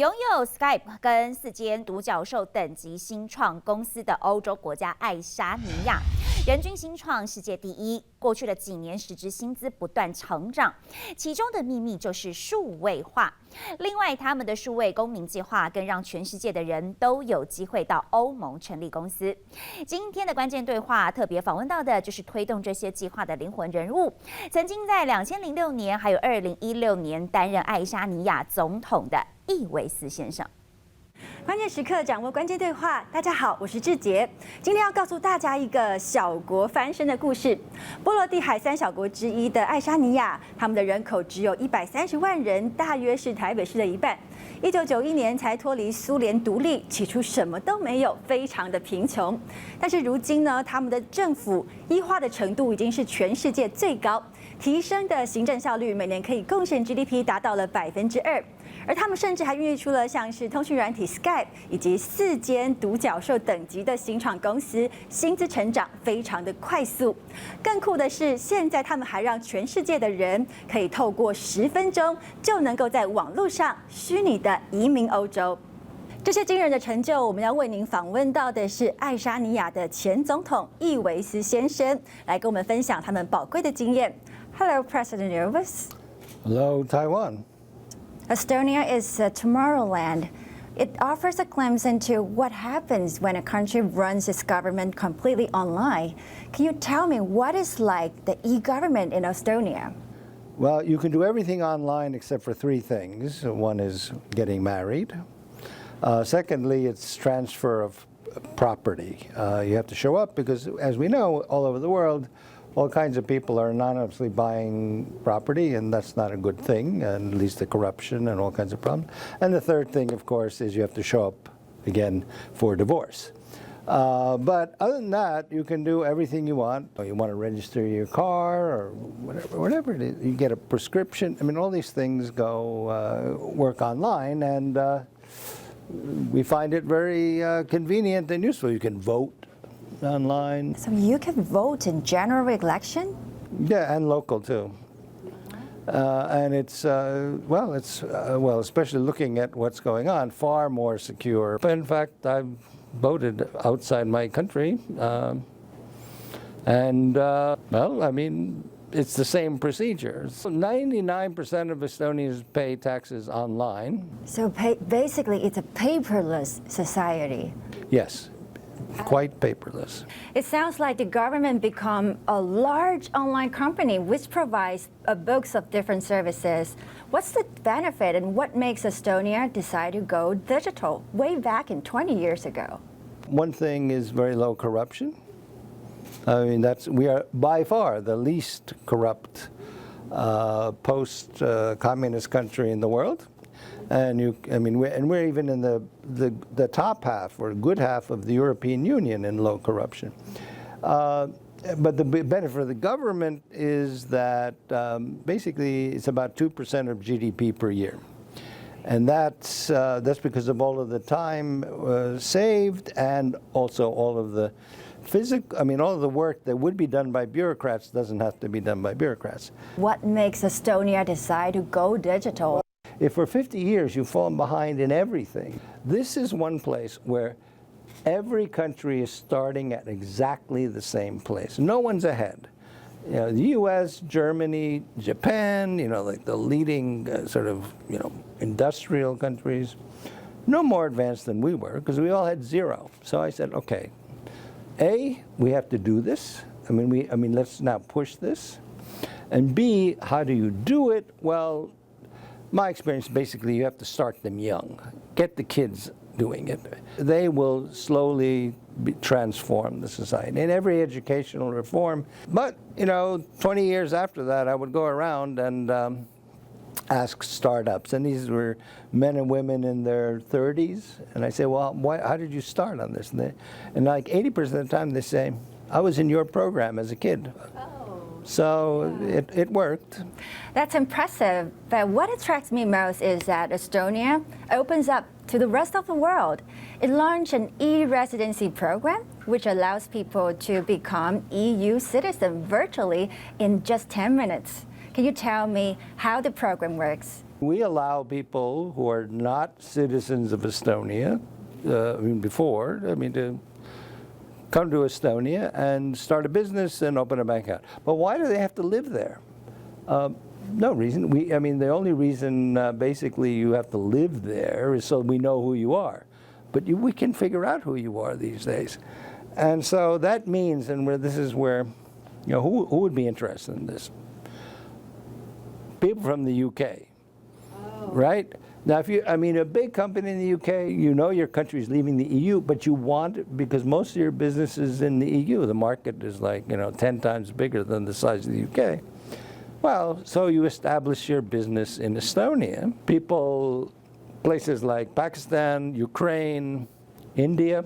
拥有 Skype 跟4间独角兽等级新创公司的欧洲国家爱沙尼亚，人均新创世界第一。过去的几年，实质薪资不断成长，其中的秘密就是数位化。另外，他们的数位公民计划更让全世界的人都有机会到欧盟成立公司。今天的关键对话特别访问到的就是推动这些计划的灵魂人物，曾经在2006年还有2016年担任爱沙尼亚总统的易维斯先生。关键时刻掌握关键对话。大家好，我是志杰。今天要告诉大家一个小国翻身的故事。波罗的海3小国之一的爱沙尼亚，他们的人口只有130万人，大约是台北市的一半。1991年才脱离苏联独立，起初什么都没有，非常的贫穷。但是如今呢，他们的政府医化的程度已经是全世界最高，提升的行政效率每年可以贡献 GDP 达到了2%。而他们甚至还孕育出了像是通讯软体 Skype 以及4间独角兽等级的新创公司，薪资成长非常的快速。更酷的是，现在他们还让全世界的人可以透过10分钟就能够在网络上虚拟的移民欧洲。这些惊人的成就，我们要为您访问到的是爱沙尼亚的前总统易维斯先生，来跟我们分享他们宝贵的经验。Hello, President Ylvis. Hello, Taiwan. Estonia is Tomorrowland. It offers a glimpse into what happens when a country runs its government completely online. Can you tell me what is like the e-government in Estonia? Well, you can do everything online except for 3 things. One is getting married. Secondly, it's transfer of property. You have to show up because, as we know, all over the world, all kinds of people are anonymously buying property, and that's not a good thing, and leads to corruption and all kinds of problems. And the third thing, of course, is you have to show up again for divorce. But other than that, you can do everything you want. You want to register your car or whatever it is. You get a prescription. I mean, all these things work online, and we find it very convenient and useful. You can vote online. So you can vote in general election? Yeah, and local too. And it's especially looking at what's going on, far more secure. But in fact, I've voted outside my country, it's the same procedure. 99% of Estonians pay taxes online. So basically, it's a paperless society. Yes. Quite paperless. It sounds like the government become a large online company which provides books of different services. What's the benefit and what makes Estonia decide to go digital way back in 20 years ago? One thing is very low corruption. I mean, we are by far the least corrupt post-communist country in the world. And we're even in the top half or good half of the European Union in low corruption. But the benefit of the government is that basically it's about 2% of GDP per year. And that's because of all of the time saved and also all of the all of the work that would be done by bureaucrats doesn't have to be done by bureaucrats. What makes Estonia decide to go digital? If for 50 years you've fallen behind in everything, this is one place where every country is starting at exactly the same place. No one's ahead. You know, the U.S., Germany, Japan, like the leading industrial countries, no more advanced than we were because we all had 0. So I said, okay, we have to do this. Let's now push this. And B, how do you do it? Well, my experience, basically, you have to start them young. Get the kids doing it. They will slowly transform the society in every educational reform. But, 20 years after that, I would go around and ask startups. And these were men and women in their 30s. And I say, well, how did you start on this? And like 80% of the time, they say, I was in your program as a kid. So it worked. That's impressive. But what attracts me most is that Estonia opens up to the rest of the world. It launched an e-residency program, which allows people to become EU citizens virtually in just 10 minutes. Can you tell me how the program works? We allow people who are not citizens of Estonia, to come to Estonia and start a business and open a bank account. But why do they have to live there? No reason. The only reason basically you have to live there is so we know who you are. But we can figure out who you are these days. And so that means, and this is where, who would be interested in this? People from the UK, right? Now, if a big company in the UK, your country is leaving the EU, but you want it because most of your business is in the EU. The market is 10 times bigger than the size of the UK. Well, so you establish your business in Estonia. Places like Pakistan, Ukraine, India,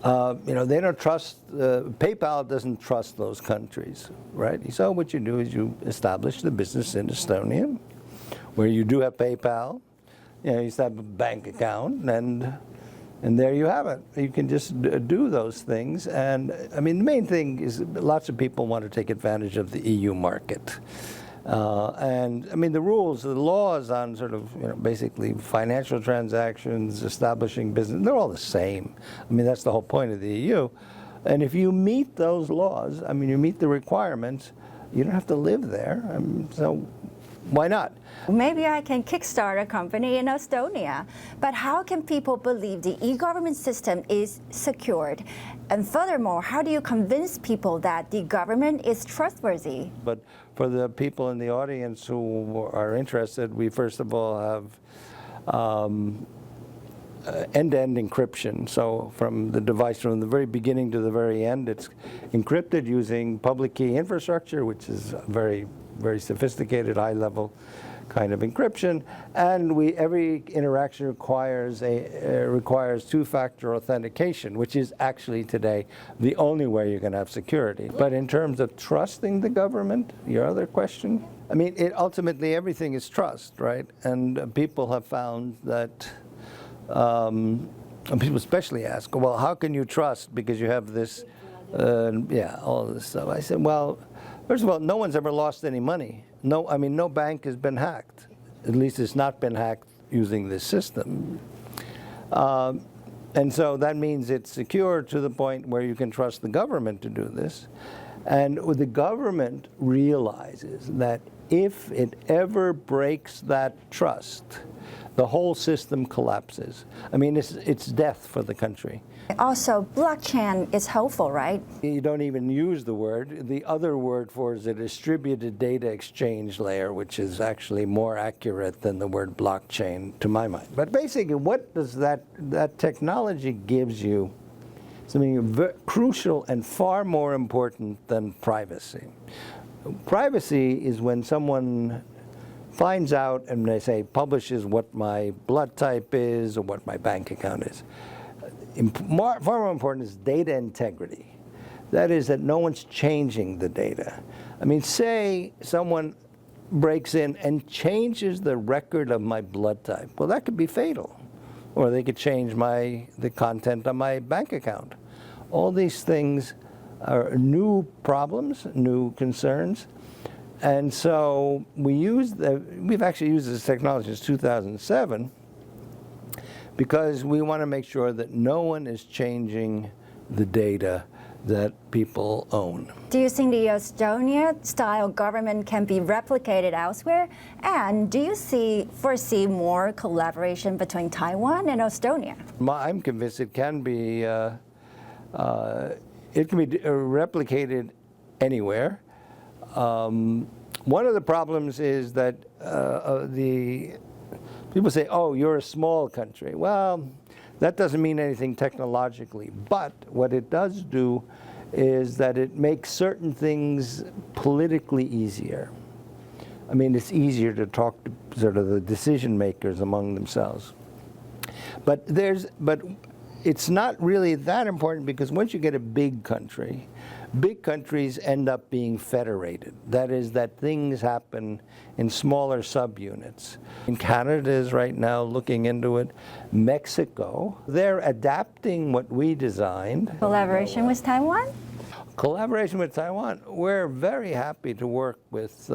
they don't trust, PayPal doesn't trust those countries, right? So what you do is you establish the business in Estonia, where you do have PayPal, you set up a bank account, and there you have it. You can just do those things. And the main thing is lots of people want to take advantage of the EU market. The rules, the laws on basically financial transactions, establishing business, they're all the same. That's the whole point of the EU. And if you meet those laws, you meet the requirements, you don't have to live there. So why not? Maybe I can kickstart a company in Estonia, but how can people believe the e-government system is secured? And furthermore, how do you convince people that the government is trustworthy? But for the people in the audience who are interested, we first of all have end-to-end encryption. So from the device, from the very beginning to the very end, it's encrypted using public key infrastructure, which is very, very sophisticated, high-level kind of encryption, and every interaction requires two-factor authentication, which is actually today the only way you're going to have security. But in terms of trusting the government, your other question, ultimately everything is trust, right? And people have found that, and people especially ask, well, how can you trust because you have this, all this stuff. I said, well, first of all, no one's ever lost any money. No bank has been hacked. At least it's not been hacked using this system. And so that means it's secure to the point where you can trust the government to do this. And the government realizes that if it ever breaks that trust, the whole system collapses. It's death for the country. Also, blockchain is helpful, right? You don't even use the word. The other word for it is a distributed data exchange layer, which is actually more accurate than the word blockchain, to my mind. But basically, what does that technology gives you? Something crucial and far more important than privacy. Privacy is when someone finds out and they say publishes what my blood type is or what my bank account is. Far more important is data integrity. That is that no one's changing the data. Say someone breaks in and changes the record of my blood type. Well, that could be fatal. Or they could change the content of my bank account. All these things are new problems, new concerns. And so we've actually used this technology since 2007 because we want to make sure that no one is changing the data that people own. Do you think the Estonia-style government can be replicated elsewhere? And do you foresee more collaboration between Taiwan and Estonia? I'm convinced it can be replicated anywhere. One of the problems is that people say, oh, you're a small country. Well, that doesn't mean anything technologically, but what it does do is that it makes certain things politically easier. It's easier to talk to sort of the decision makers among themselves. But it's not really that important because once you get a big country, big countries end up being federated. That is, that things happen in smaller subunits. Canada is right now looking into it. Mexico, they're adapting what we designed. Collaboration with Taiwan? Collaboration with Taiwan. We're very happy to work with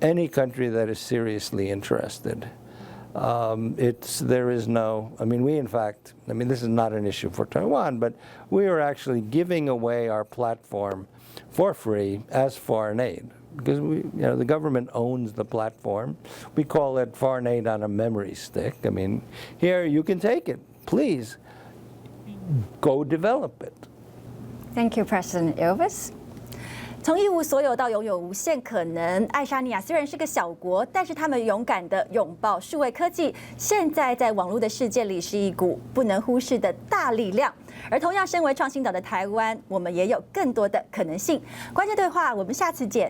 any country that is seriously interested. There is no, I mean, in fact, this is not an issue for Taiwan, but we are actually giving away our platform for free as foreign aid. Because the government owns the platform. We call it foreign aid on a memory stick. I mean, here you can take it. Please, go develop it. Thank you, President Elvis. 从一无所有到拥有无限可能，爱沙尼亚虽然是个小国，但是他们勇敢地拥抱数位科技，现在在网络的世界里是一股不能忽视的大力量。而同样身为创新岛的台湾，我们也有更多的可能性。关键对话，我们下次见。